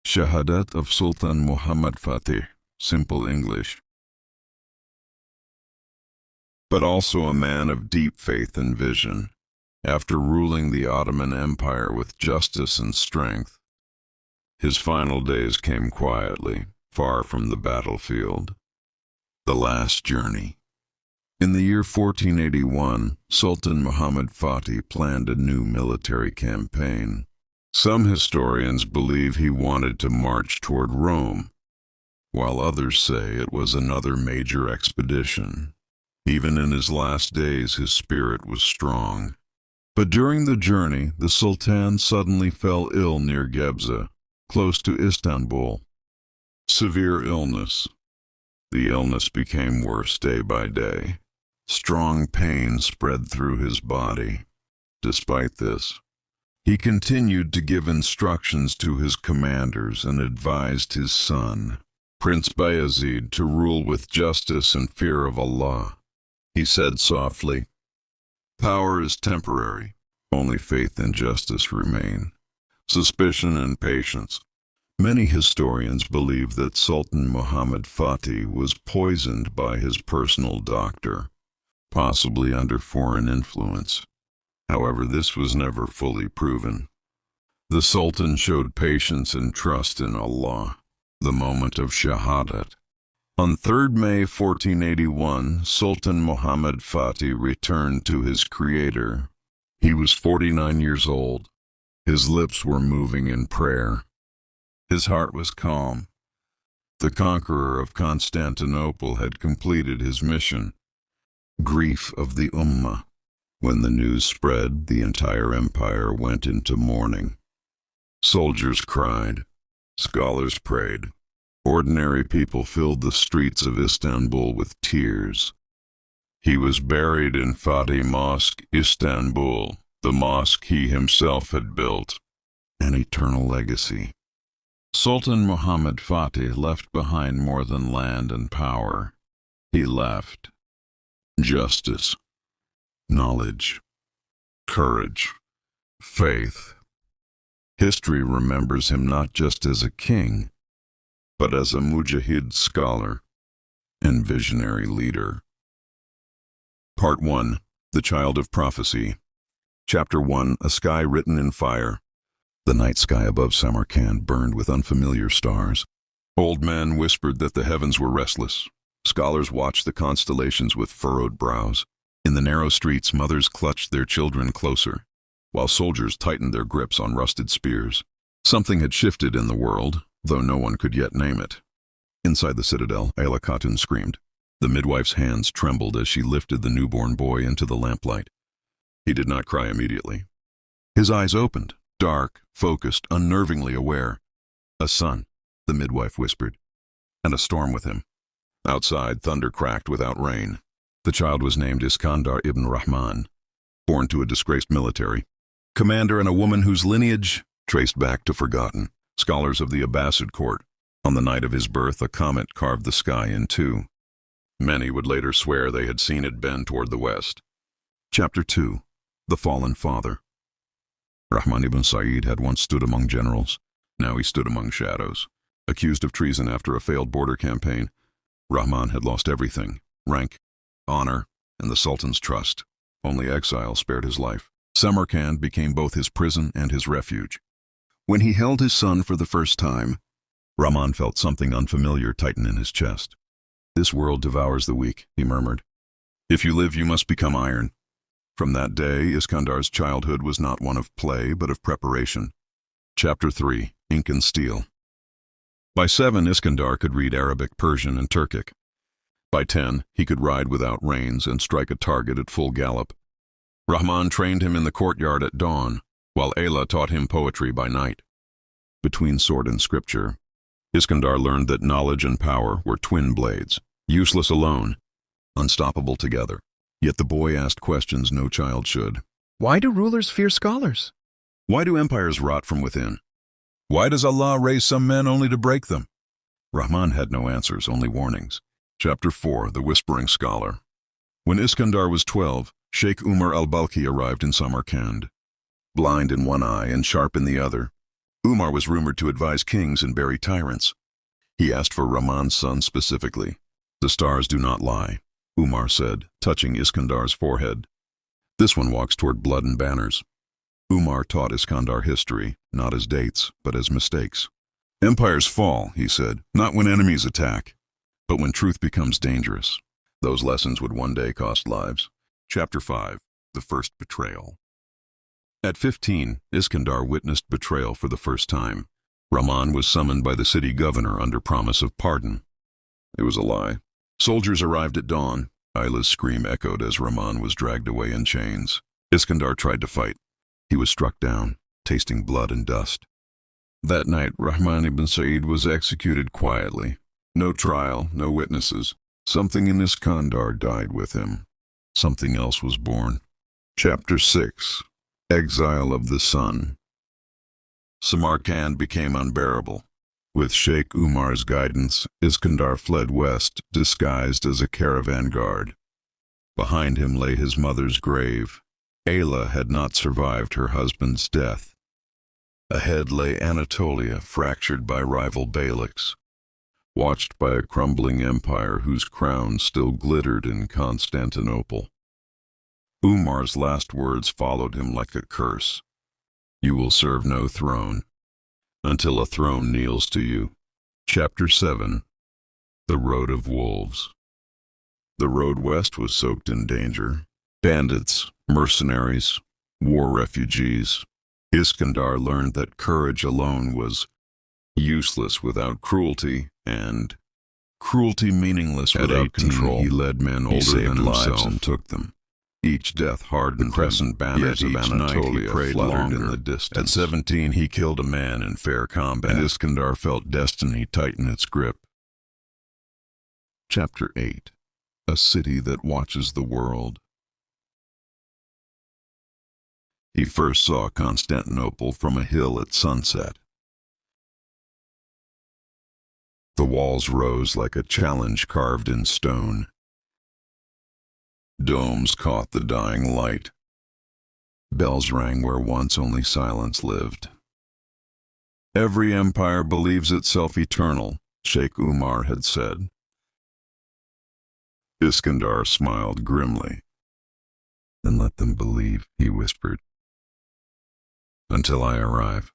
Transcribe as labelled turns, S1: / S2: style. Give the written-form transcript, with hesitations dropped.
S1: Shahadat of Sultan Muhammad Fateh, simple English. But also a man of deep faith and vision. After ruling the Ottoman Empire with justice and strength, his final days came quietly, far from the battlefield. The Last Journey. In the year 1481, Sultan Muhammad Fateh planned a new military campaign. Some historians believe he wanted to march toward Rome, while others say it was another major expedition. Even in his last days, his spirit was strong. But during the journey, the Sultan suddenly fell ill near Gebze, close to Istanbul. Severe illness. The illness became worse day by day. Strong pain spread through his body. Despite this, he continued to give instructions to his commanders and advised his son, Prince Bayezid, to rule with justice and fear of Allah. He said softly, "Power is temporary. Only faith and justice remain. Suspicion and patience." Many historians believe that Sultan Muhammad Fateh was poisoned by his personal doctor, possibly under foreign influence. However, this was never fully proven. The Sultan showed patience and trust in Allah. The moment of Shahadat. On 3rd May 1481, Sultan Muhammad Fateh returned to his creator. He was 49 years old. His lips were moving in prayer. His heart was calm. The conqueror of Constantinople had completed his mission. Grief of the Ummah. When the news spread, the entire empire went into mourning. Soldiers cried. Scholars prayed. Ordinary people filled the streets of Istanbul with tears. He was buried in Fateh Mosque, Istanbul, the mosque he himself had built. An eternal legacy. Sultan Muhammad Fateh left behind more than land and power. He left justice, knowledge, courage, faith. History remembers him not just as a king, but as a mujahid scholar and visionary leader. Part 1. The Child of Prophecy. Chapter 1. A Sky Written in Fire. The night sky above Samarkand burned with unfamiliar stars. Old men whispered that the heavens were restless. Scholars watched the constellations with furrowed brows. In the narrow streets, mothers clutched their children closer, while soldiers tightened their grips on rusted spears. Something had shifted in the world, though no one could yet name it. Inside the citadel, Ayla Khatun screamed. The midwife's hands trembled as she lifted the newborn boy into the lamplight. He did not cry immediately. His eyes opened, dark, focused, unnervingly aware. "A son," the midwife whispered, "and a storm with him." Outside, thunder cracked without rain. The child was named Iskandar ibn Rahman, born to a disgraced military commander and a woman whose lineage traced back to forgotten scholars of the Abbasid court. On the night of his birth, a comet carved the sky in two. Many would later swear they had seen it bend toward the west. Chapter 2. The Fallen Father. Rahman ibn Said had once stood among generals. Now he stood among shadows. Accused of treason after a failed border campaign, Rahman had lost everything: rank, honor, and the Sultan's trust. Only exile spared his life. Samarkand became both his prison and his refuge. When he held his son for the first time, Rahman felt something unfamiliar tighten in his chest. "This world devours the weak," he murmured. "If you live, you must become iron." From that day, Iskandar's childhood was not one of play, but of preparation. Chapter 3. Ink and Steel. By 7, Iskandar could read Arabic, Persian, and Turkic. By 10, he could ride without reins and strike a target at full gallop. Rahman trained him in the courtyard at dawn, while Ayla taught him poetry by night. Between sword and scripture, Iskandar learned that knowledge and power were twin blades, useless alone, unstoppable together. Yet the boy asked questions no child should.
S2: Why do rulers fear scholars?
S1: Why do empires rot from within? Why does Allah raise some men only to break them? Rahman had no answers, only warnings. Chapter 4. The Whispering Scholar. When Iskandar was 12, Sheikh Umar al-Balkhi arrived in Samarkand. Blind in one eye and sharp in the other, Umar was rumored to advise kings and bury tyrants. He asked for Rahman's son specifically. "The stars do not lie," Umar said, touching Iskandar's forehead. "This one walks toward blood and banners." Umar taught Iskandar history, not as dates, but as mistakes. "Empires fall," he said, "not when enemies attack, but when truth becomes dangerous." Those lessons would one day cost lives. Chapter 5. The First Betrayal. At 15, Iskandar witnessed betrayal for the first time. Rahman was summoned by the city governor under promise of pardon. It was a lie. Soldiers arrived at dawn. Ayla's scream echoed as Rahman was dragged away in chains. Iskandar tried to fight. He was struck down, tasting blood and dust. That night, Rahman ibn Sa'id was executed quietly. No trial, no witnesses. Something in Iskandar died with him. Something else was born. Chapter 6. Exile of the Sun. Samarkand became unbearable. With Sheikh Umar's guidance, Iskandar fled west, disguised as a caravan guard. Behind him lay his mother's grave. Ayla had not survived her husband's death. Ahead lay Anatolia, fractured by rival Beyliks, watched by a crumbling empire whose crown still glittered in Constantinople. Umar's last words followed him like a curse. "You will serve no throne until a throne kneels to you." Chapter 7. The Road of Wolves. The road west was soaked in danger. Bandits, mercenaries, war refugees. Iskandar learned that courage alone was useless without cruelty, and cruelty meaningless without control. He led men older than himself and took them. Each death hardened the crescent banners of Anatolia fluttered in the distance. At 17, he killed a man in fair combat, and Iskandar felt destiny tighten its grip. Chapter 8. A City That Watches the World. He first saw Constantinople from a hill at sunset. The walls rose like a challenge carved in stone. Domes caught the dying light. Bells rang where once only silence lived. "Every empire believes itself eternal," Sheikh Umar had said. Iskandar smiled grimly. "Then let them believe," he whispered. "Until I arrive."